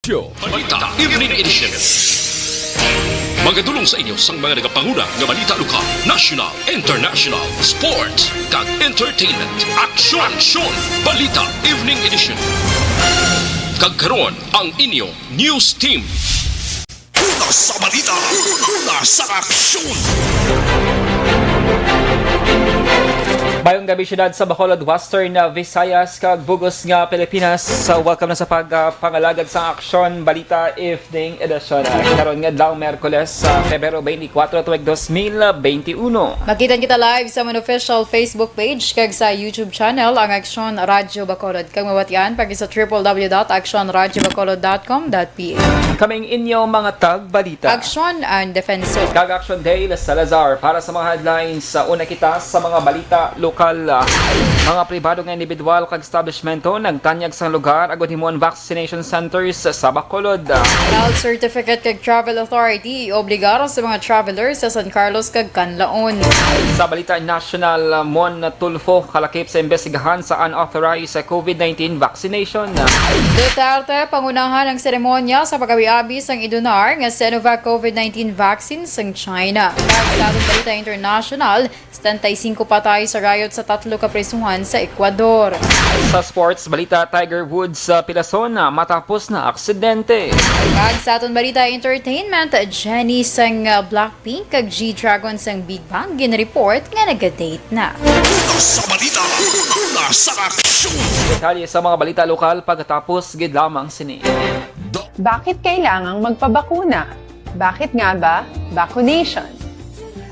Show. Balita Evening Edition. Magadulong sa inyo sang mga nagapanguna nga balita lokal, national, international, sports, kag entertainment. Aksyon! Balita Evening Edition. Kag karon ang inyong news team. Una sa balita, una sa aksyon. Bayong gabi syudad sa Bacolod, Western Visayas, kag Bugos nga Pilipinas. Welcome na sa pagpangalagad sa aksyon balita evening edition. Karon nga daw Miyerkules sa Pebrero 24 tuig 2021. Makita kita live sa mga official Facebook page kag sa YouTube channel ang Aksyon Radyo Bacolod. Kag mawatian pag sa www.actionradyobacolod.com.ph. Kaming inyo mga tag balita. Aksyon and Defensor. Kag Action Day Salazar para sa mga headlines sa una kita sa mga balita lokal. Mga pribado nga individual kag establishmento nagtanyag sa lugar agud himuon vaccination centers sa Bacolod. Health Certificate kag Travel Authority obligar sa mga travelers sa San Carlos kag Canlaon. Sa balita national, Mon Tulfo kalakip sa imbestigahan sa unauthorized COVID-19 vaccination. Duterte pangunahan ang seremonya sa pagkabiabi sang idonar nga Sinovac COVID-19 vaccine sang China. Sa balita international, 75 patay sa riot sa 3 kaprisuhan sa Ecuador. Sa sports balita, Tiger Woods sa Pilason matapos na aksidente. Kag sa aton balita entertainment, Jennie sang Blackpink kag G-Dragon sang Big Bang ginreport nga nag-date na. Una sa balita, una sa aksyon. Detalye sa mga balita lokal pagkatapos gid lamang sini. Bakit kailangang magpabakuna? Bakit nga ba vaccination?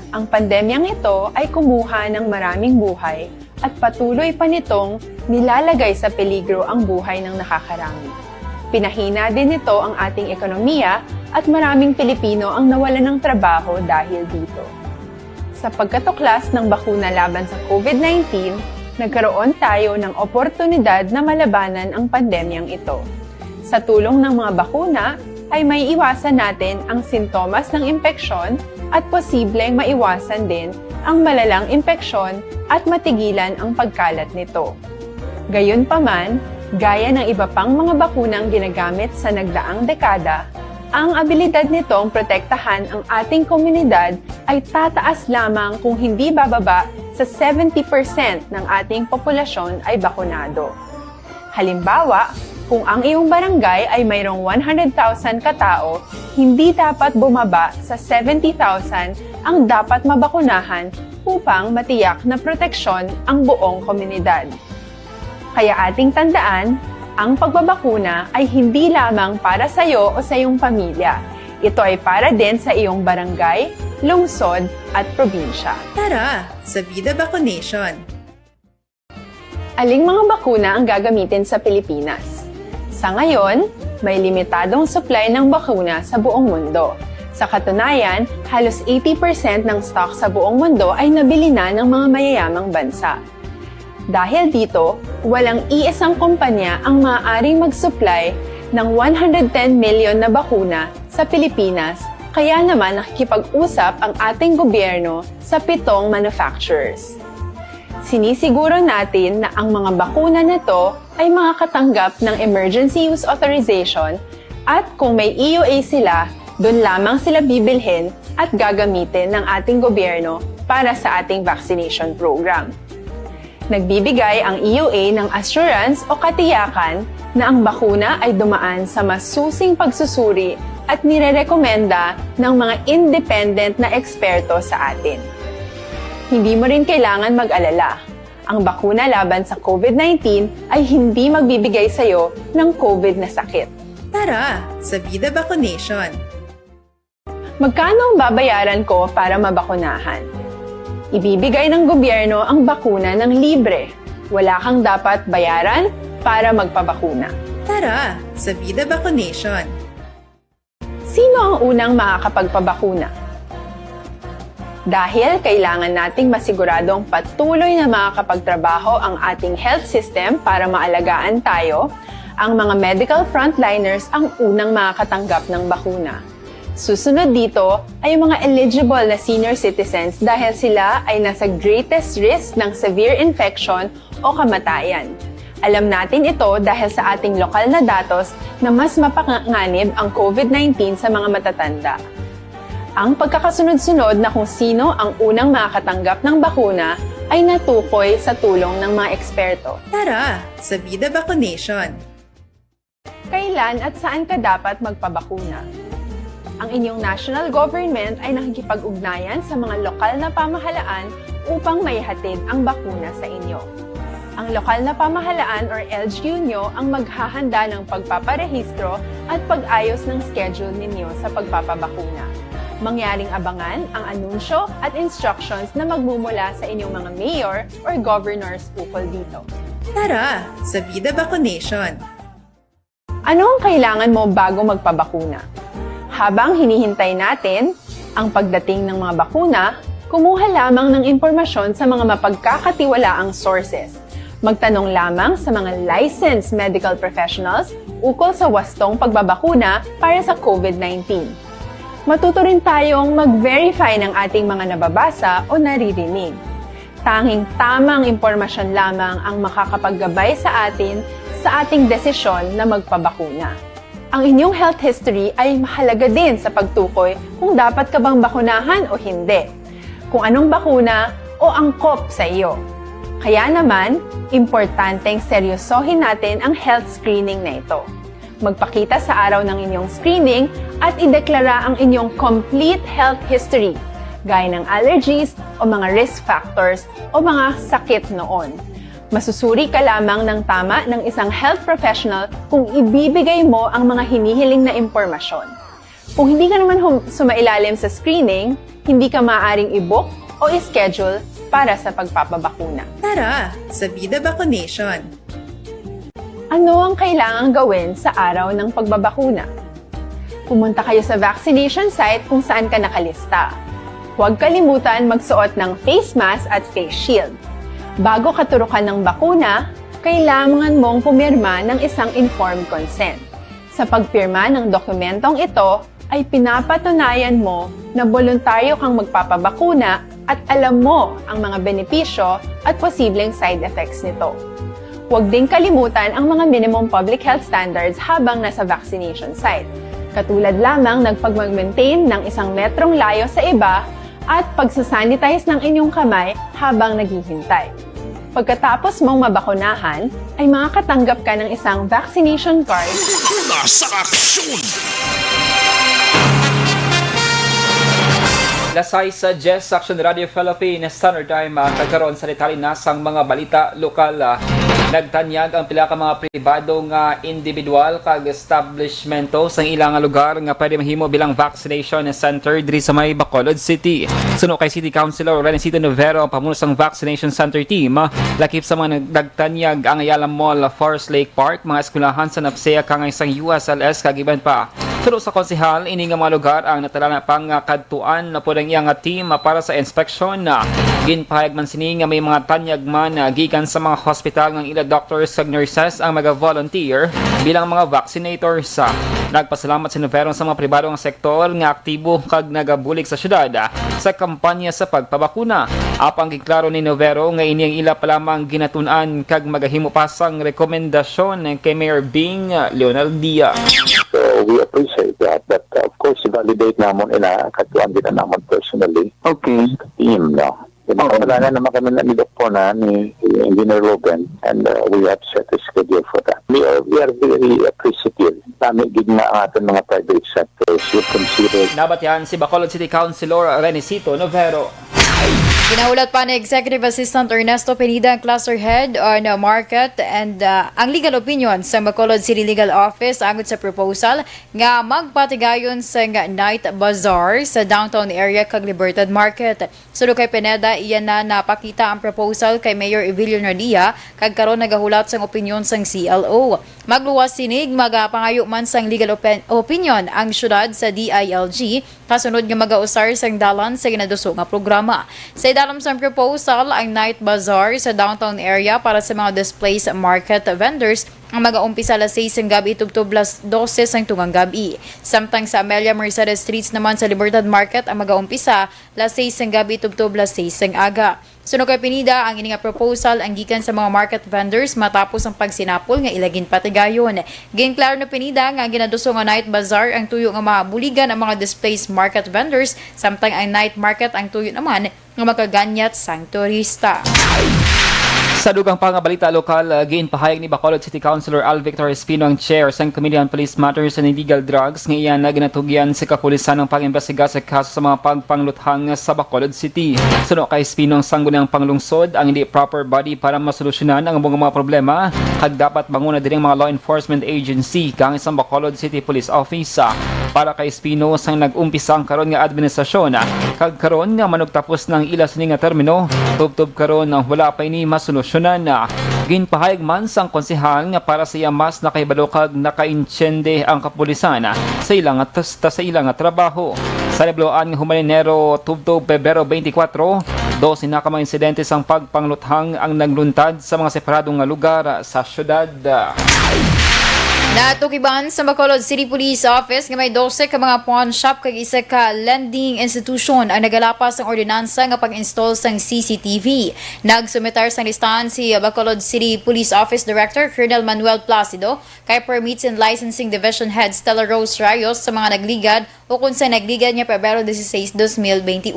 Ang pandemyang ito ay kumuha ng maraming buhay at patuloy pa nitong nilalagay sa peligro ang buhay ng nakakarami. Pinahina din nito ang ating ekonomiya at maraming Pilipino ang nawalan ng trabaho dahil dito. Sa pagkatuklas ng bakuna laban sa COVID-19, nagkaroon tayo ng oportunidad na malabanan ang pandemyang ito. Sa tulong ng mga bakuna, ay may iwasan natin ang sintomas ng impeksyon at posibleng maiwasan din ang malalang impeksyon at matigilan ang pagkalat nito. Gayunpaman, gaya ng iba pang mga bakunang ginagamit sa nagdaang dekada, ang abilidad nitong protektahan ang ating komunidad ay tataas lamang kung hindi bababa sa 70% ng ating populasyon ay bakunado. Halimbawa, kung ang iyong barangay ay mayroong 100,000 katao, hindi dapat bumaba sa 70,000 ang dapat mabakunahan upang matiyak na proteksyon ang buong komunidad. Kaya ating tandaan, ang pagbabakuna ay hindi lamang para sa iyo o sa iyong pamilya. Ito ay para din sa iyong barangay, lungsod at probinsya. Tara, sa Vida Vaccination! Aling mga bakuna ang gagamitin sa Pilipinas? Sa ngayon, may limitadong supply ng bakuna sa buong mundo. Sa katunayan, halos 80% ng stock sa buong mundo ay nabili na ng mga mayayamang bansa. Dahil dito, walang iisang kumpanya ang maaaring mag-supply ng 110 million na bakuna sa Pilipinas, kaya naman nakikipag-usap ang ating gobyerno sa 7 manufacturers. Sinisiguro natin na ang mga bakuna na to ay makakatanggap ng Emergency Use Authorization at kung may EUA sila, doon lamang sila bibilhin at gagamitin ng ating gobyerno para sa ating vaccination program. Nagbibigay ang EUA ng assurance o katiyakan na ang bakuna ay dumaan sa masusing pagsusuri at nirerekomenda ng mga independent na eksperto sa atin. Hindi mo rin kailangan mag-alala. Ang bakuna laban sa COVID-19 ay hindi magbibigay sa iyo ng COVID na sakit. Tara, sa Vida Vaccination! Magkano ang babayaran ko para mabakunahan? Ibibigay ng gobyerno ang bakuna ng libre. Wala kang dapat bayaran para magpabakuna. Tara, sa Vida Vaccination! Sino ang unang makakapagpabakuna? Dahil kailangan nating masiguradong patuloy na makakapagtrabaho ang ating health system para maalagaan tayo, ang mga medical frontliners ang unang makakatanggap ng bakuna. Susunod dito ay mga eligible na senior citizens dahil sila ay nasa greatest risk ng severe infection o kamatayan. Alam natin ito dahil sa ating lokal na datos na mas mapanganib ang COVID-19 sa mga matatanda. Ang pagkakasunod-sunod na kung sino ang unang makakatanggap ng bakuna ay natukoy sa tulong ng mga eksperto. Tara, sa Vida Vaccination. Kailan at saan ka dapat magpabakuna? Ang inyong national government ay nakikipag-ugnayan sa mga lokal na pamahalaan upang maihatid ang bakuna sa inyo. Ang lokal na pamahalaan or LGU nyo ang maghahanda ng pagpaparehistro at pag-ayos ng schedule ninyo sa pagpapabakuna. Mangyaring abangan ang anunsyo at instructions na magmumula sa inyong mga mayor or governors ukol dito. Tara, sa Vida Vaccination. Ano ang kailangan mo bago magpabakuna? Habang hinihintay natin ang pagdating ng mga bakuna, kumuha lamang ng impormasyon sa mga mapagkakatiwalaang sources. Magtanong lamang sa mga licensed medical professionals ukol sa wastong pagbabakuna para sa COVID-19. Matuto rin tayong mag-verify ng ating mga nababasa o naririnig. Tanging tamang impormasyon lamang ang makakapaggabay sa atin sa ating desisyon na magpabakuna. Ang inyong health history ay mahalaga din sa pagtukoy kung dapat ka bang bakunahan o hindi, kung anong bakuna o angkop sa iyo. Kaya naman, importanteng seryosohin natin ang health screening na ito. Magpakita sa araw ng inyong screening at ideklara ang inyong complete health history, gaya ng allergies o mga risk factors o mga sakit noon. Masusuri ka lamang ng tama ng isang health professional kung ibibigay mo ang mga hinihiling na impormasyon. Kung hindi ka naman sumailalim sa screening, hindi ka maaaring i-book o i-schedule para sa pagpapabakuna. Tara, sa Vida Vaccination. Ano ang kailangang gawin sa araw ng pagbabakuna? Pumunta kayo sa vaccination site kung saan ka nakalista. Huwag kalimutan magsuot ng face mask at face shield. Bago ka turukan ng bakuna, kailangan mong pumirma ng isang informed consent. Sa pagpirma ng dokumentong ito, ay pinapatunayan mo na voluntaryo kang magpapabakuna at alam mo ang mga benepisyo at posibleng side effects nito. Huwag din kalimutan ang mga minimum public health standards habang nasa vaccination site. Katulad lamang nagpag-maintain ng 1 metrong layo sa iba at pagsasanitize ng inyong kamay habang naghihintay. Pagkatapos mong mabakunahan, ay makakatanggap ka ng isang vaccination card. Una sa aksyon! Lasay sa Jess Action Radio Philippines Standard Time kagkaroon sa detalye nasang mga balita lokal. Nagtanyag ang pila ka mga pribadong individual kag establishmento sa ilang lugar nga pwede mahimo bilang vaccination center diri sa may Bacolod City. Suno kay City Councilor Renesito Novero ang pamuno sang vaccination center team, lakip sa mga nagtanyag ang Ayala Mall, Forest Lake Park, mga eskwelahan sa Napsea kang isang USLS kag iban pa. Pero sa konsehal, ini nga mga lugar ang natala pang kadtuan na po ng iyang team para sa inspeksyon. Ginpahayag man sini nga may mga tanyag man gikan sa mga hospital ng ila doctors ug nurses ang mag-volunteer bilang mga vaccinators. Nagpasalamat si Novero sa mga pribadong sektor nga aktibo kag nagabulig sa syudad sa kampanya sa pagpabakuna. Apang giklaro ni Novero nga ini ang ila pa lamang ginatun-an kag magahimo pasang rekomendasyon kay Mayor Bing Leonaldia. So we appreciate that. But of course, validate namon ina katuan din na namon personally. Okay. Team, no? Wala naman kami na nilok na ni Engineer Logan and we have set a schedule for that. We are very appreciative. Dami gid na ang ating mga private sectors you consider. Nabatyan si Bacolod City Councilor Renesito Novero. Pinahulat pa ni Executive Assistant Ernesto Pinida ang cluster head on market and ang legal opinion sa Bacolod City Legal Office agud sa proposal nga magpatigayon sa night bazaar sa downtown area kag Libertad Market. Sulo kay Pineda, iyan na napakita ang proposal kay Mayor Evilio Nardia kag karon nagahulat sang opinion sang CLO. Magluwas sinig magapangayo man sang legal opinion ang syudad sa DILG kasunod nga magausar sang dalan sa ginaduso nga programa. Sa idalam sa proposal ang night bazaar sa downtown area para sa mga displaced market vendors ang mag-aumpisa alas 6 ng gabi tubtob alas 12 ang tungang gabi. Samtang sa Amelia Mercedes Streets naman sa Libertad Market ang mag-aumpisa alas 6 ng gabi tubtob alas 6 ng aga. Suno kay Pinida, ang ini nga proposal ang gikan sa mga market vendors matapos ang pagsinapol nga ilagin patigayon. Ginklaro na Pinida nga ginaduso nga night bazaar ang tuyo nga mabuligan ang mga displaced market vendors samtang ang night market ang tuyo naman nga makaganyat sang turista. Sa dugang pang balita lokal, giinpahayag ni Bacolod City Councilor Al Victor Espino ang chair sa Committee on Police Matters and Illegal Drugs nga iyan na ginatugyan sa kapulisan ng pag-imbestiga sa kaso sa mga pagpangluthang sa Bacolod City. Suno kay Espino ang sangguniang panglungsod ang hindi proper body para masolusyonan ang mga problema kag dapat banguna din ang mga law enforcement agency kang isang Bacolod City Police Office. Para kay Espino sang nag-umpisa ang karon nga administrasyon kag karon nga manugtapos ng ila sini nga termino tubtob karon ang wala pa ini masolusyonan. Ginpahayag man sang konsehal nga para sa iya mas nakahibalo kag nakainsyende ang kapulisan sa ilang trabaho. Sa Lebloan nga Humalinero tubtob Pebrero 24, 12 na ka mga insidente sang pagpangluthang ang nagluntad sa mga separadong nga lugar sa syudad. Natukiban sa Bacolod City Police Office nga may 12 ka mga pawn shop kag isa ka lending institution ang nagalapas ng ordinansa nga pag-install sang CCTV. Nagsumitar sang listahan si Bacolod City Police Office Director Colonel Manuel Placido kay Permits and Licensing Division Head Stella Rose Rayos sa mga nagligad o kung sa nagligad niya Pebrero 16, 2021.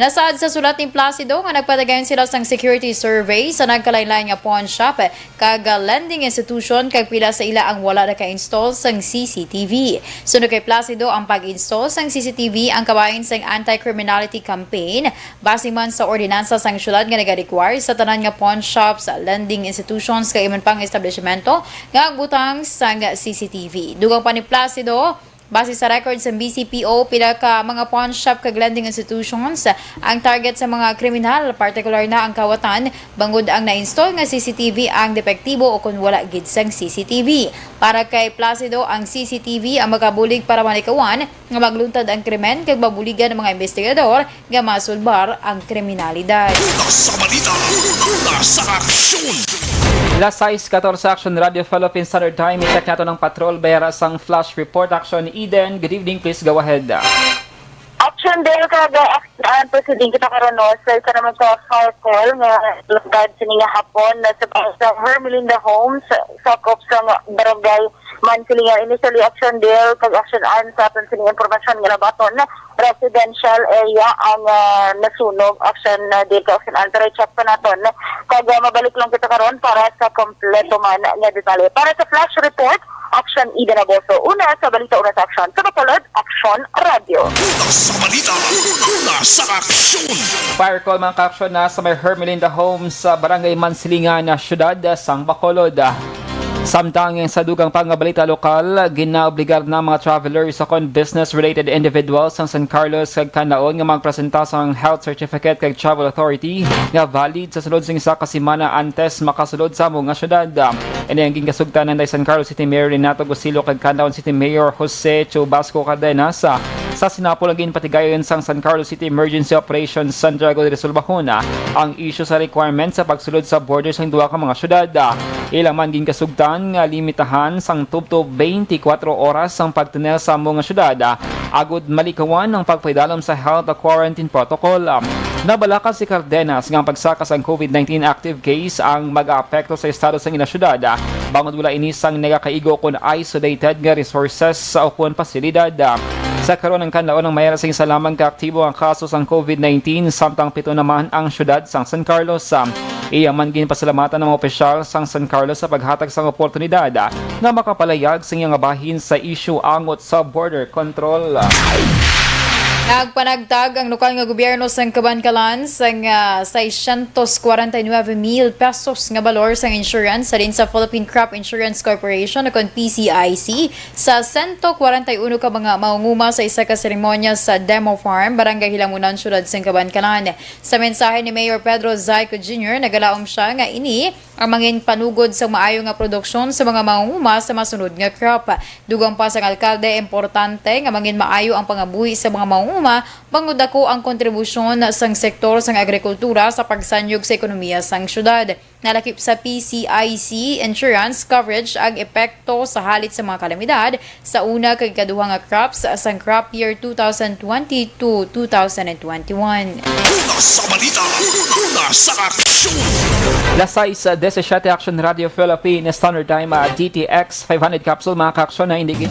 Nasaad sa sulat ni Placido nga nagpatagayon sila sang security survey sa nagkalain-lain nga pawn shop kag lending institution kag pila sa ila ang wala naka-install sang CCTV. Sunod kay Placido ang pag-install sang CCTV ang kabahin sang anti-criminality campaign base man sa ordinansa sang syudad nga nag-require sa tanan nga pawn shops, lending institutions kag iman pang establishmento nga agbutang sang CCTV. Dugang pa ni Placido, base sa records ng BCPO, pila ka mga pawn shop kag lending institutions ang target sa mga kriminal, partikular na ang kawatan, bangod ang na-install nga CCTV ang depektibo o kung wala gid sang CCTV. Para kay Placido, ang CCTV ang makabulig para malikawan nga magluntad ang krimen kag mabuligan ng mga investigador nga masulbar ang kriminalidad. Una sa balita, una sa aksyon. Last 6:14 Action Radio Philippine Standard Time. I-check nato ng patrol bayara sang flash report. Action Eden, good evening, please go ahead. Action din kada ang presiding kita karon no sa isa naman sa fire call nga lugad sini nga hapon na sa Hermelinda Homes sa kop sa barangay Mansilingan. Initially action deal kag action an sa aton sini impormasyon nga nabaton na residential area ang nasunog. Action deal kag action an pero check pa naton kag mabalik lang kita karon para sa kompleto man nga detalye. Para sa flash report, Action Eden Aboso. Una sa balita, una sa action. Sa Bacolod, Action Radio. Una sa balita, una sa aksyon. Fire call mga ka-action na sa may Hermelinda Homes sa Barangay Mansilingan na syudad sang Bacolod. Samtang sa dugang pangabalita lokal, ginaobligar na mga travelers sa business-related individuals sa San Carlos kag Canlaon nga magpresenta sa health certificate kag travel authority nga valid sa sulod sing isa ka semana antes makasulod sa mga syudad. Ini ang gingasugtan ng San Carlos City Mayor Renato Gusilo kag Canlaon City Mayor Jose Chubasco Cardenas sa sinapol ang ginpatigayon sang San Carlos City Emergency Operations Santiago de Rizal Bacuna ang issue sa requirement sa pagsulod sa borders ng duwa ka mga syudad. Ilang man gingasugtan nga limitahan sang tubtob 24 oras ang pagtunel sa mga syudad agud malikawan ang pagpaidalom sa health quarantine protocol. Nabalakas si Cardenas nga ang pagsakas ang COVID-19 active case ang mag-aapekto sa estado sa ina syudad bangod wala inisang nagakaigo kon isolated nga resources sa ukon pasilidad. Sa karon ng Canlaon ang mayroon sa isa lamang kaaktibo ang kaso sang COVID-19 samtang 7 naman ang syudad sang San Carlos. Iya man ginpasalamatan ng mga opisyal sang San Carlos sa paghatag sang oportunidad na makapalayag sa iyang bahin sa issue angot sa border control. Nagpanagtag ang lokal nga gobyerno sang Kabankalan sang 649,000 pesos nga balor sang insurance sa din sa Philippine Crop Insurance Corporation o PCIC sa 141 ka mga maunguma sa isa ka seremonya sa Demo Farm, Barangay Hilamunan, syudad sang Kabankalan. Sa mensahe ni Mayor Pedro Zayco Jr., nagalaom siya nga ini ang mangin panugod sa maayo nga produksyon sa mga maunguma sa masunod nga crop. Dugang pa sang alkalde, importante nga mangin maayo ang pangabuhi sa mga maunguma bangod ako ang kontribusyon sang sektor sang agrikultura sa pagsanyog sa ekonomiya sang syudad. Nalakip sa PCIC insurance coverage ang epekto sa halit sa mga kalamidad sa una kag ikaduha nga crops sa crop year 2020-2021. Una sa balita. Una sa aksyon. Lasay sa 17 Action Radio Philippines Standard Time DTX 500 capsule mga ka-aksyon na hindi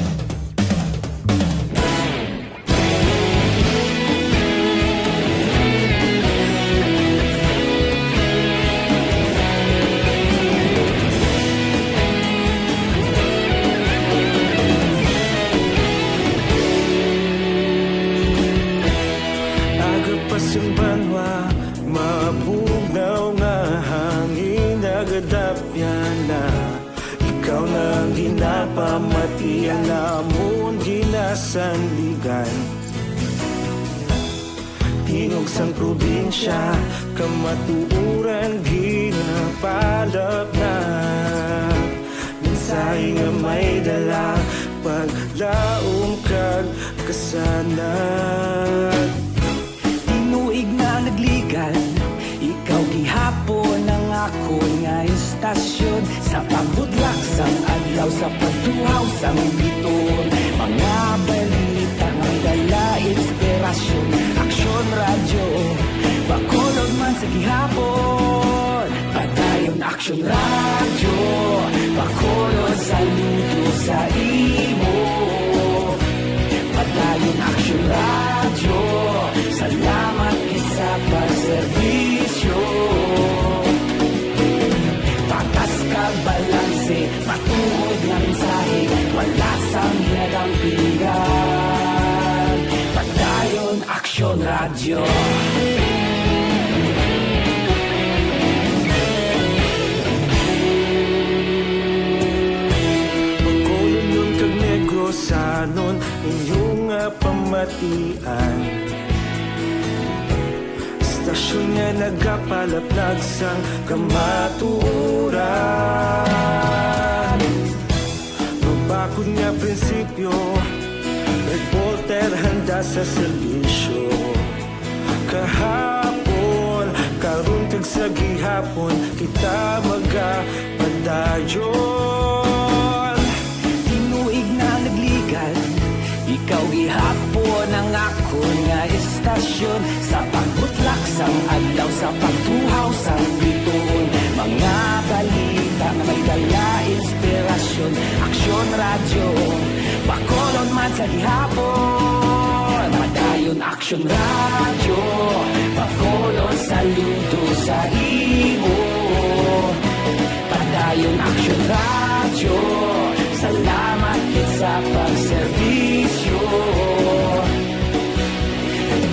Agapasumbanwa, mabugnaw nga hangin nagadapyan na. Ikaw na ang ginapamatian namon ginasandigan. Tingog sang probinsya, kamatuuran ginapalap na. Minsay nga may dala, paglaom kag kasanag. Tinuig na nagligan, ikaw gihapon ang ako nga istasyon. Sa pagbutlak sang adlaw, sa pagtuhaw sang biton. Mga balita nga dala inspirasyon. Aksyon radyo, bakolog man sa gihapon. Padayon aksyon radyo, bakolog sa luto sa imo. Padayon aksyon radyo, salamat sa pagserbisyo. Patas kag balanse, matuod na mensahe, wala sang hinadampingan. Padayon aksyon radyo. Pagkulong nun kag negrosanon, inyong pamatian. Stasyon nga nagapalaplag sang kamaturan. Mabakod nga prinsipyo, reporter handa sa serbisyo. Kahapon, karon kag sa gihapon, kita magapadayon. Tinuig na nagligan, ikaw gihapon ang ako nga istasyon. Sa pagbutlak sang adlaw, sa pagtuhaw sang biton. Mga balita nga may dala inspirasyon. Aksyon radyo, bakolon man sa gihapon. Padayon aksyon radyo, bakolon saludo sa imo. Padayon aksyon radyo, salamat kit sa pagserbisyo.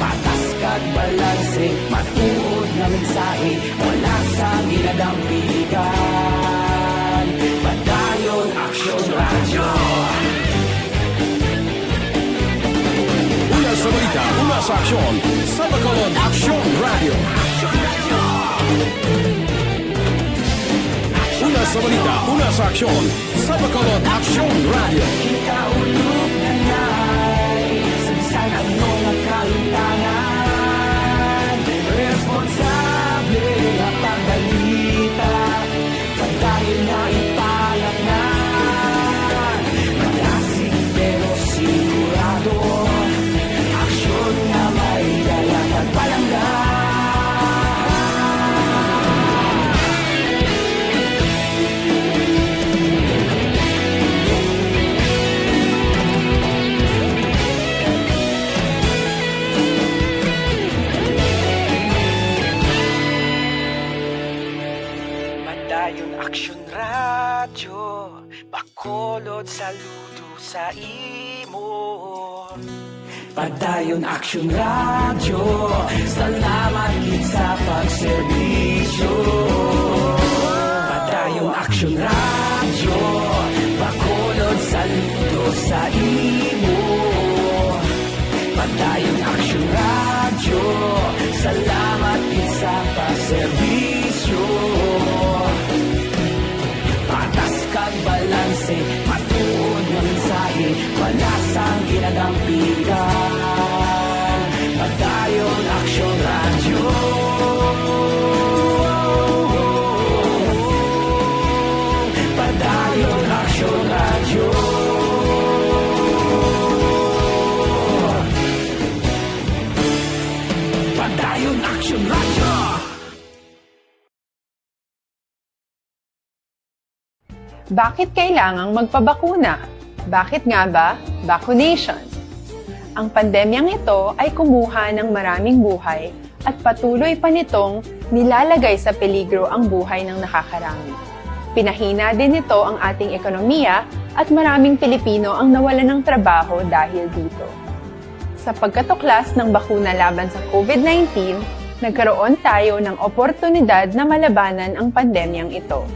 Patas kag balanse, matuod na mensahe, wala sa ginadampigan. Padayon aksyon radyo. Una sa balita. Una sa aksyon. Sa Bacolod Aksyon Radio. Una sa balita. Una sa aksyon. Sa Bacolod Aksyon Radio. Ikaulog na na'y Sansan ang mga kalintangan. Responsable na pagbalita, pagdahin na ipalat na. Malasig pero sigurado, aksyon na may dalang pagpalanggan. Padayon aksyon radyo, bakolod saludo sa imo. Padayon aksyon radyo, salamat kit sa pagserbisyo. Padayon aksyon radyo, bakolod saludo sa imo. Padayon aksyon radyo, salamat kit sa pagserbisyo. Patas kag balanse, matuod na mensahe, wala sang ginadampigan. Padayon aksyon radyo. Bakit kailangang magpabakuna? Bakit nga ba vaccination? Ang pandemyang ito ay kumuha ng maraming buhay at patuloy pa nitong nilalagay sa peligro ang buhay ng nakakarami. Pinahina din nito ang ating ekonomiya at maraming Pilipino ang nawalan ng trabaho dahil dito. Sa pagkatuklas ng bakuna laban sa COVID-19, nagkaroon tayo ng oportunidad na malabanan ang pandemyang ito.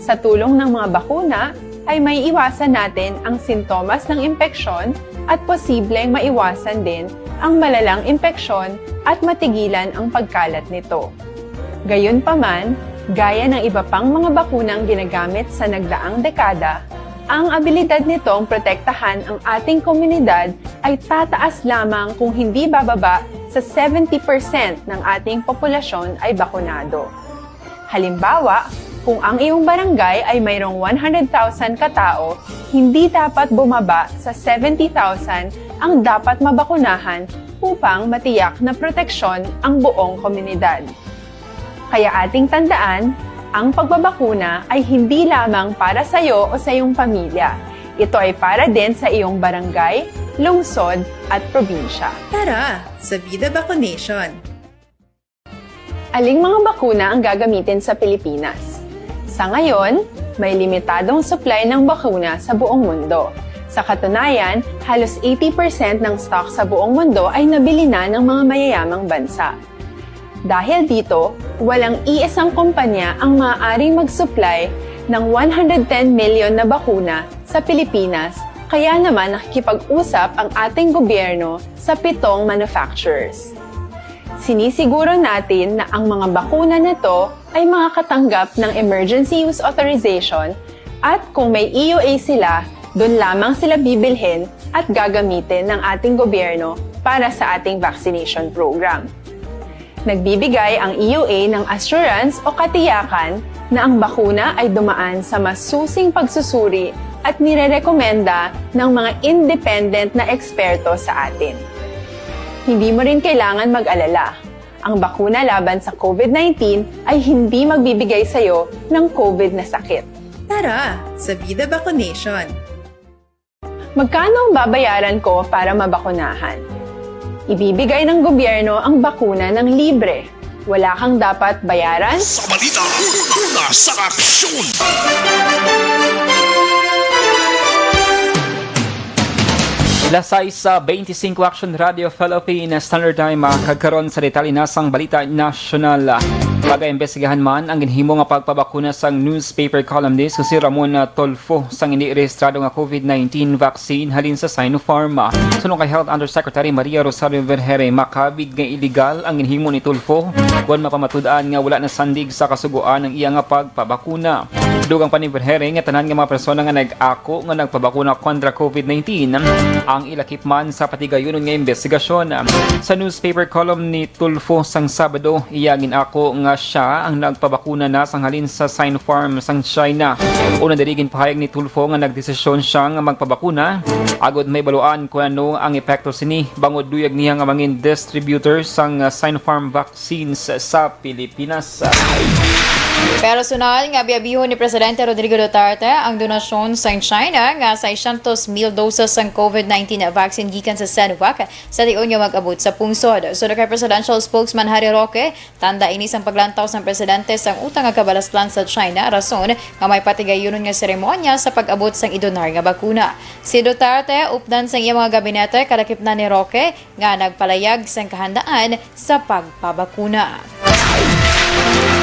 Sa tulong ng mga bakuna, ay may iwasan natin ang sintomas ng impeksyon at posibleng maiwasan din ang malalang impeksyon at matigilan ang pagkalat nito. Gayunpaman, gaya ng iba pang mga bakunang ginagamit sa nagdaang dekada, ang abilidad nitong protektahan ang ating komunidad ay tataas lamang kung hindi bababa sa 70% ng ating populasyon ay bakunado. Halimbawa, kung ang iyong barangay ay mayroong 100,000 katao, hindi dapat bumaba sa 70,000 ang dapat mabakunahan upang matiyak na proteksyon ang buong komunidad. Kaya ating tandaan, ang pagbabakuna ay hindi lamang para sa iyo o sa iyong pamilya. Ito ay para din sa iyong barangay, lungsod at probinsya. Tara, sa Vida Vaccination! Aling mga bakuna ang gagamitin sa Pilipinas? Sa ngayon, may limitadong supply ng bakuna sa buong mundo. Sa katunayan, halos 80% ng stock sa buong mundo ay nabili na ng mga mayayamang bansa. Dahil dito, walang iisang kumpanya ang maaaring mag-supply ng 110 million na bakuna sa Pilipinas, kaya naman nakikipag-usap ang ating gobyerno sa 7 manufacturers. Sinisiguro natin na ang mga bakuna na to ay makakatanggap ng Emergency Use Authorization at kung may EUA sila, doon lamang sila bibilhin at gagamitin ng ating gobyerno para sa ating vaccination program. Nagbibigay ang EUA ng assurance o katiyakan na ang bakuna ay dumaan sa masusing pagsusuri at nirerekomenda ng mga independent na eksperto sa atin. Hindi mo rin kailangan mag-alala. Ang bakuna laban sa COVID-19 ay hindi magbibigay sa'yo ng COVID na sakit. Tara, sa Vida Vaccination! Magkano ang babayaran ko para mabakunahan? Ibibigay ng gobyerno ang bakuna ng libre. Wala kang dapat bayaran, Sa balita, una sa aksyon! Lasay sa 25 Action Radio Philippines Standard Time kagkaroon sa detalye nasang balita nasyonal. Pag-imbestigahan man ang ginhimo nga pagpabakuna sang newspaper columnist si Ramon Tolfo sang hindi rehistrado nga COVID-19 vaccine halin sa Sinopharm. Sunod kay Health Undersecretary Maria Rosario Vergere, makabid nga illegal ang ginhimo ni Tolfo kung mapamatud-an nga wala na sandig sa kasuguan ng iya nga pagpabakuna. Dugang pa ni Vergere nga tanan nga mga persona nga nag-ako nga nagpabakuna kontra COVID-19 ang ilakip man sa patigayunon nga investigasyon. Sa newspaper column ni Tulfo sang Sabado, iyagin ako nga siya ang nagpabakuna na sang halin sa Sinopharm sang China. Unang dirigin pahayag ni Tulfo nga nagdesisyon siya nga magpabakuna agod may baluan kung ano ang epekto sini bangod duyag niya nga mangin distributor sang Sinopharm vaccines sa Pilipinas. Personal nga biyabiho ni Presidente Rodrigo Duterte ang donasyon sa China nga 600,000 doses ng COVID-19 vaccine gikan sa Sinovac sa tiyon nga mag-abot sa pungsod. So kay Presidential Spokesman Harry Roque, tanda ini sang paglantaw sa presidente sang utang nga kabalaslan sa China rason nga may patigayunon nga seremonya sa pag-abot sang idonar nga bakuna. Si Duterte updan sang iyang mga gabinete kadakip na ni Roque nga nagpalayag sang kahandaan sa pagpabakuna.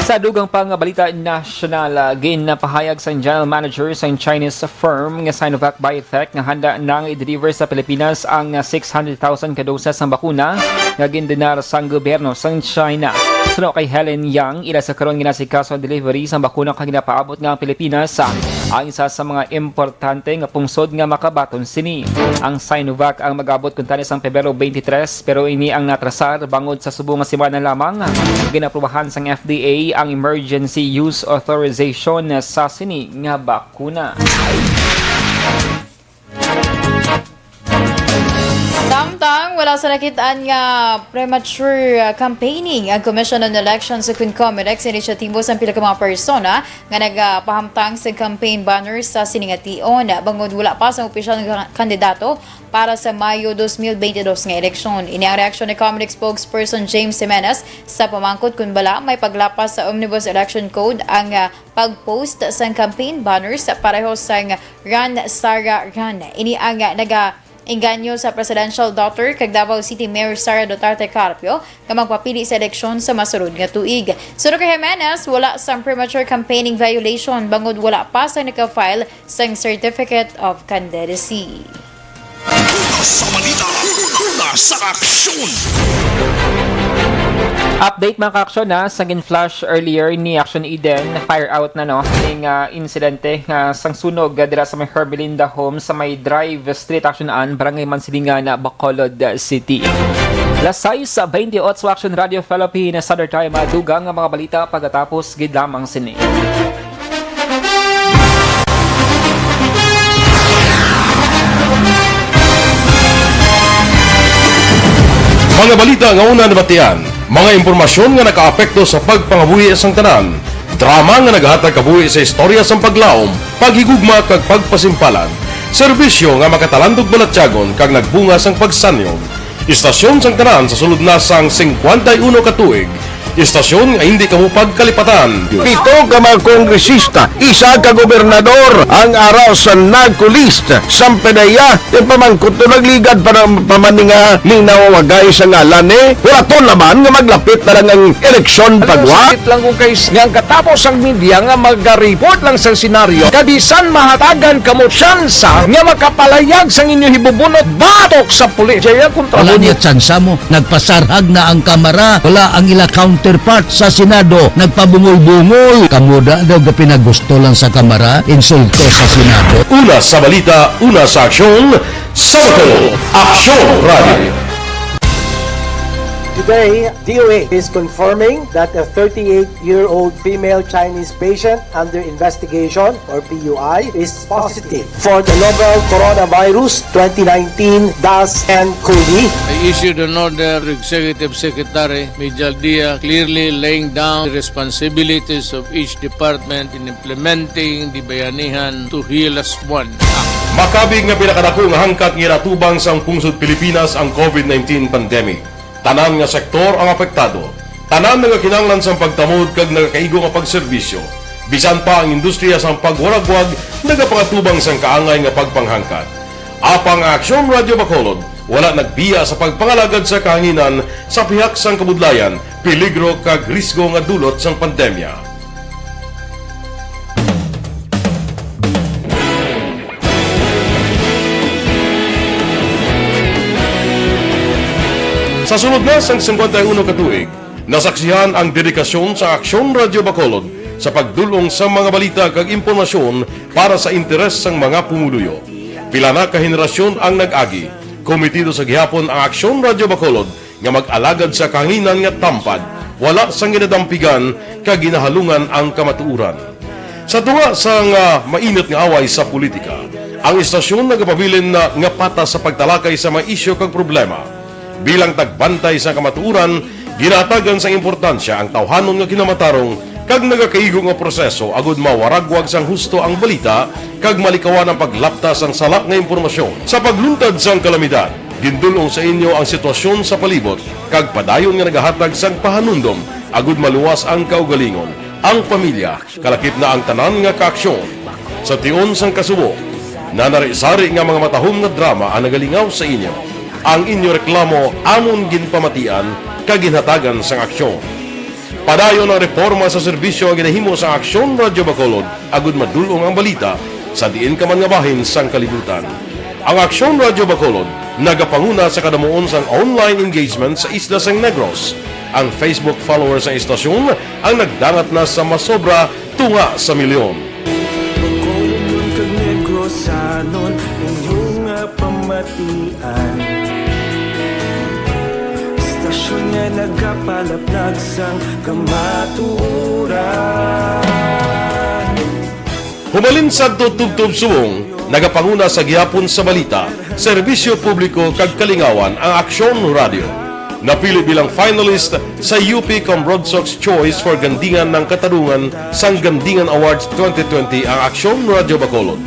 Sa dugang pang balita nasyonal, ginapahayag sa General Manager sa Chinese firm nga Sinovac Biotech nga handa nang i-deliver sa Pilipinas ang 600,000 kadosas ng bakuna nga gindinar sa gobyerno sa China. Sunod kay Helen Yang, ila sa karon ginasikaso ang delivery sa bakuna kang ginapaabot nga ang Pilipinas ang isa sa mga importante nga pungsod nga makabaton sini. Ang Sinovac ang mag-abot kun tanis ang Pebrero 23 pero ini ang natrasar bangod sa subong nga semana lamang. Ginaprubahan sang FDA ang Emergency Use Authorization sa sini nga bakuna. Samtang wala sa nakitaan nga premature campaigning ang Commission on Elections sa Comedex inisyatibo sa pila ka mga persona nga nagapahamtang sa campaign banners sa siningation bangod wala pa sa opisyal nga kandidato para sa Mayo 2022 nga eleksyon. Ini ang reaksyon ni Comedex spokesperson James Jimenez sa pamangkot kung bala may paglapas sa Omnibus Election Code ang pag-post sa campaign banners pareho sa Run Sara Run. Ini ang inganyo sa presidential daughter kag Davao City Mayor Sara Duterte Carpio nga magpapili sa eleksyon sa masunod nga tuig. Sunod kay Jimenez, wala sang premature campaigning violation bangod wala pa sa naka-file sang Certificate of Candidacy. Una sa balita, una sa aksyon. Update mga ka-aksyon na sang flash earlier ni Action Eden fire out na ning insidente nga sang sunog dira sa may Hermelinda Home sa may Drive Street Actionan Barangay Mansilingan Bacolod City. Lasay sa 28 Action Radio Philippines Southern Time dugang nga mga balita pagkatapos gid lamang sini. Mga balita nga una nabatian, mga impormasyon nga nakaapekto sa pagpangabuhi sang tanan, drama nga naghatag kabuhi sa istorya sang paglaom, paghigugma kag pagpasimpalan, serbisyo nga makatalandog balatyagon kag nagbunga sang pagsanyog, istasyon sang tanan sa sulod na sang 51 ka tuig, istasyon nga hindi kamupag kalipatan. 7 ka mga kongresista, 1 ka gobernador ang araw sa nagkulist sa pedaya yung pamangkot to nagligad para pamaninga ning nawawagay sa ngalan wala to naman nga maglapit na lang ang eleksyon pagwa. Sakit lang kung kayo nga katapos ang media nga mag-report lang sa senaryo kabisan mahatagan kamo tsansa nga makapalayag sa inyo hibubunot batok sa pulis. Wala niya tsansa mo, nagpasarhag na ang kamera, wala ang ila counterpart sa Senado, nagpabungol-bungol. Kamuda daw ga pinagusto lang sa kamera, insulto sa Senado. Una sa balita, una sa aksyon, Sabado, Aksyon Radio. Today, DOA is confirming that a 38-year-old female Chinese patient under investigation, or PUI, is positive for the novel coronavirus 2019 DAS-CoV. I issued an order to Executive Secretary Mijal Dia clearly laying down the responsibilities of each department in implementing the Bayanihan to Heal as One Act. Makabig nga pinakadako nga hangkat nga natubang sang pungsod Pilipinas ang COVID-19 pandemic. Tanan nga sektor ang apektado. Tanan nga kinahanglan sang pagtamod kag nagakaigo nga pagserbisyo. Bisan pa ang industriya sang pagwaragwag nagapangatubang sang kaangay nga pagpanghangkat. Apang Aksyon Radio Bacolod wala nagbiya sa pagpangalagad sa kahanginan sa pihak sang kabudlayan, peligro kag risgo nga dulot sang pandemya. Sa sunod na sang 51 ka tuig, nasaksihan ang dedikasyon sa Aksyon Radio Bacolod sa pagdulong sa mga balita kag impormasyon para sa interes sang mga pumuluyo. Pila na ka henerasyon ang nag-agi, komitido sa gihapon ang Aksyon Radio Bacolod nga mag-alagad sa kahanginan nga tampad, wala sang ginadampigan kag ginahalungan ang kamatuuran. Sa tunga sang mainit nga away sa politika, ang istasyon nagapabilin na nga patas sa pagtalakay sa mga isyu kag problema. Bilang tagbantay sa kamatuuran, ginatagan sa importansya ang tawhanon nga kinamatarong kag nagakaigo nga proseso agud mawaragwag sang husto ang balita kag malikawan ang paglapta sang salak nga impormasyon. Sa pagluntad sang kalamidad, gindulong sa inyo ang sitwasyon sa palibot kag padayon nga nagahatag sang pahanundom agud maluwas ang kaugalingon, ang pamilya, kalakip na ang tanan nga kaaksyon. Sa tion sang kasubo, nanari-sari nga mga matahom nga drama ang nagalingaw sa inyo. Ang inyo reklamo amon ginpamatian kaginhatagan sang aksyon. Padayon ang reforma sa serbisyo ang ginahimo sa Aksyon Radio Bacolod agud madulong ang balita sa diin ka man nga bahin sang kalibutan. Ang Aksyon Radio Bacolod nagapanguna sa kadamuon sang online engagement sa isla sang Negros. Ang Facebook followers sa istasyon ang nagdangat na sa masobra tunga sa milyon. Bacolod kag Negros anon inyong pamatian. Istasyon nga nagapalaplag sang kamaturan. Humalin sa tutubtub suwong, nagapanguna sa gihapon sa balita serbisyo publiko kag kalingawan ang Aksyon Radio. Napili bilang finalist sa UP Broadsox Choice for Gandingan ng Katarungan sang Gandingan Awards 2020 ang Aksyon Radio Bacolod.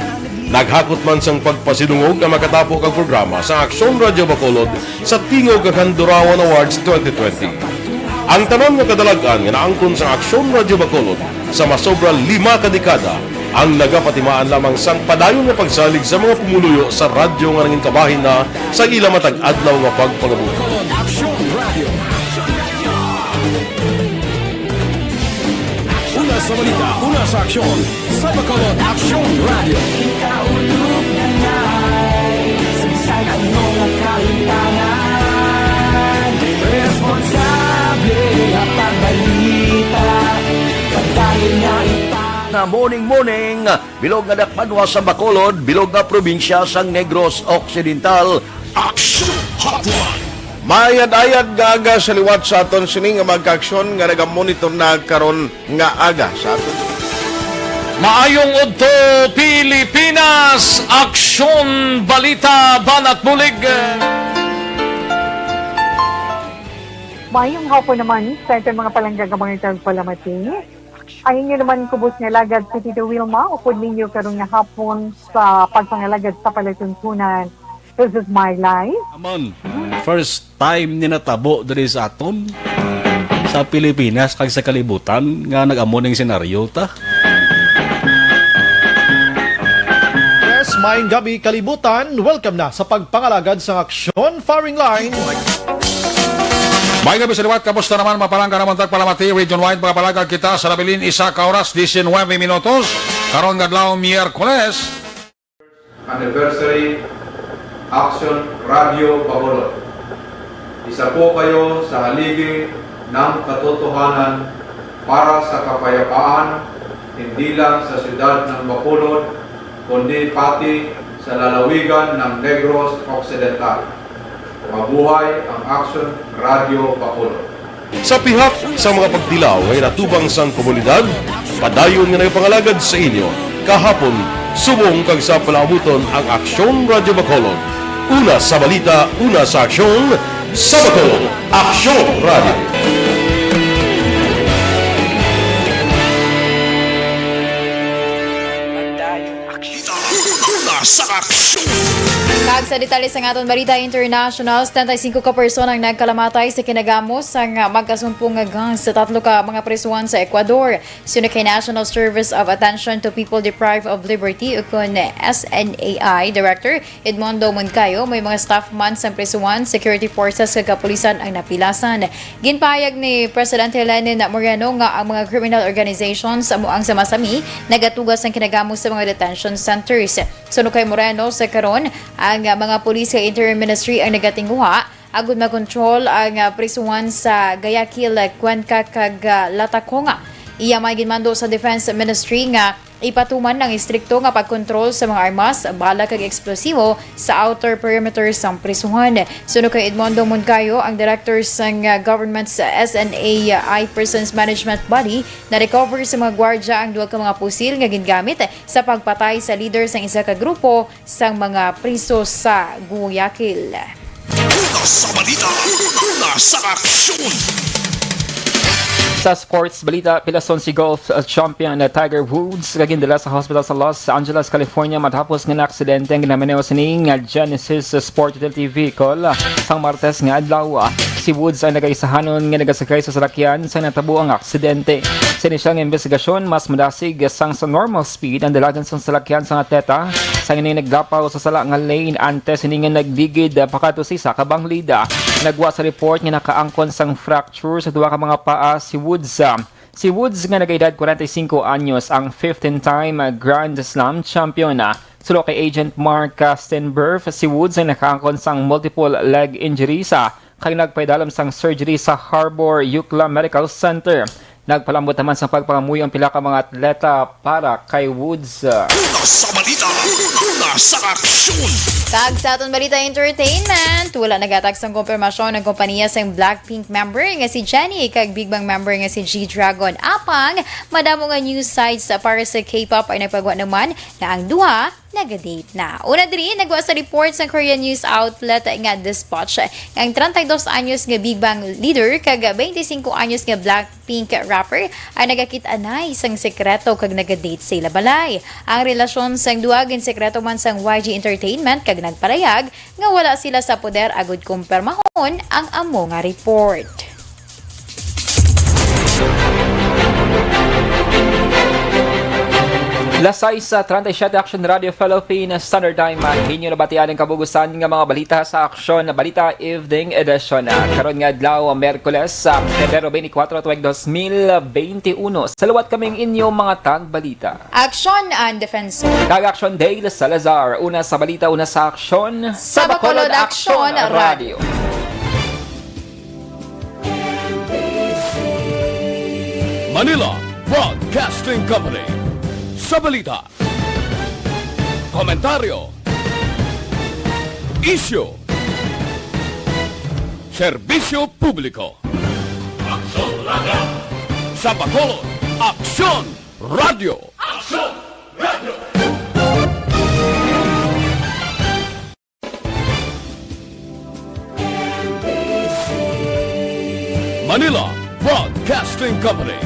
Naghakot man sang pagpasidungog ang makatapo kang programa sa Aksyon Radio Bacolod sa Tingog kag Handurawan Awards 2020. Ang tanan nga kadalagan nga naangkon sa Aksyon Radio Bacolod sa masobra 5 kadekada ang nagapatimaan lamang sang padayon nga pagsalig sa mga pumuluyo sa radyo nga nangin kabahin na sa ila matag adlaw nga pagpagabuto. Una sa balita, una sa aksyon, sa Bacolod Aksyon Radio. Ikaulog na na'y saysay ang mga kahintangan. Responsable at pagbalita, pagdahil na na morning, bilog nga dakpanwa sa Bacolod, bilog nga probinsya sang Negros Occidental. Aksyon Hotline. Mayad-ayad nga aga sa liwat sa aton sining nga magka-aksyon nga nagamonitor na karon nga aga sa aton. Maayong udto Pilipinas, Aksyon Balita Banat Bulig. Maayong hapon naman sa ito mga palanggang mga palamati. Ayun nyo naman kubos nga lagad si Tito Wilma, upod ninyo karong nga hapon sa pagpangalagad sa palatuntunan. This is my life. Amon, first time ni natabo diri sa aton sa Pilipinas kag sa kalibutan nga nag-amo ning senaryo ta. Yes, maayong gabi kalibutan. Welcome na sa pagpangalagad sa Aksyon Firing Line. May gabi sa liwat, kamusta naman mapalangga naman tagpalamati, region-wide mga palagag kita sa labilin isa ka oras, 19 minutos, karon gadlaw Miyerkules. Anniversary Aksyon Radio Bacolod. Isa po kayo sa haligi ng katotohanan para sa kapayapaan, hindi lang sa siyudad ng Bacolod, kundi pati sa lalawigan ng Negros Occidental. Mabuhay ang Aksyon Radio Bacolod. Sa pihak sa mga pagtilaw ay natubang sang komunidad, padayon nga nagpangalagad sa inyo. Kahapon, subong kag sa palabuton ang Aksyon Radio Bacolod. Una sa balita, una sa aksyon, sa Bacolod, Aksyon Radio. Una sa aksyon. Kag sa detalye sa aton balita international, 75 ka person ang nagkalamatay sa kinagamos ang magkasumpong nga gangs sa 3 ka mga presuhan sa Ecuador. Sino kay National Service of Attention to People Deprived of Liberty ukon SNAI Director Edmondo Moncayo, may mga staff man sa presuhan, security forces kag kapulisan ang napilasan. Ginpahayag ni Presidente Lenin Moreno nga ang mga criminal organizations amo ang samasami nagatugas ang kinagamos sa mga detention centers. Suno kay Moreno sa karon, ang mga pulis sa Interior Ministry ang nagatingguha agud makontrol ang prisuhan sa Guayaquil, Cuenca kag Lataconga. Iya may ginmando sa Defense Ministry nga ipatuman ng istrikto nga pagkontrol sa mga armas, bala kag eksplosibo sa outer perimeter sang prisuhan. Suno kay Edmondo Moncayo, ang director sang government sa SNAI Persons Management Body, na recover sa mga gwardya ang 2 ka mga pusil nga gingamit sa pagpatay sa leader sang isa ka grupo sang mga priso sa Guayaquil. Una sa balita, una sa aksyon. Sa sports balita, pilason si golf champion Tiger Woods kagindala sa hospital sa Los Angeles, California matapos nga aksidente ang ginameneho sining Genesis Sport Utility Vehicle sang Martes nga adlaw. Si Woods ay nagaisahanon nga nagasakay sa salakyan sa natabo ang aksidente. Sa inisyang investigasyon, mas madasig sang sa normal speed ang dalagan sang salakyan sang atleta sang ining naglapaw sa sala nga lane antes ining nagdigid pakato si sa kabang lida. Nagwa sa report nga nakaangkon sang fracture sa 2 ka mga paa si Woods. Si Woods nga nag-edad 45 anyos ang 15-time Grand Slam champion. Sulo kay agent Mark Stenberg, si Woods ay nakaangkon sang multiple leg injuries kay nagpaidalam sang surgery sa Harbor Eucla Medical Center. Nagpalambot naman sa pagpangamuyo ang pila ka mga atleta para kay Woods. Una sa balita, una sa aksyon. Kag sa aton balita entertainment, wala nagatag sang kompirmasyon ng kompanya sa Blackpink member nga si Jennie kag Big Bang member nga si G-Dragon. Apang madamo nga news sites para sa K-pop ay nagpagwa naman na ang duha nagadate na. Una diri, nagwa sa reports ng Korean news outlet nga Dispatch. Ang 32 anyos nga Big Bang leader kag 25 anyos nga Blackpink rapper ay nagakita na isang sekreto kag nagadate sa ilabalay. Ang relasyon sang duwag in sekreto man sang YG Entertainment kag nagparayag nga wala sila sa poder agud kumpirmahon ang amo nga report. Lasay sa 37 Action Radio Philippine Standard Time. Hinyo na batian ang kabugusan nga mga balita sa Aksyon na Balita Evening Edition. Karon nga adlaw Miyerkules sa Pebrero 24, 2021. Salawat kaming inyong mga tag balita. Aksyon and Defensor. Kag Action Dale Salazar. Una sa balita, una sa Aksyon. Sa Bacolod Action Radio. Manila Broadcasting Company. Sa balita, komentaryo, issue, serbisyo publiko. Aksyon Radio. Sa Bacolod, Aksyon Radio. Aksyon Radio. Manila Broadcasting Company.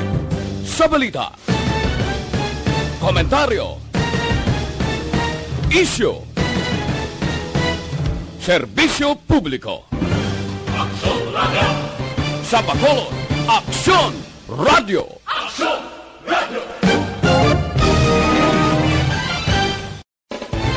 Sa balita, komentaryo, issue, serbisyo publiko. Aksyon Radio. Sa Bacolod, Aksyon Radio. Aksyon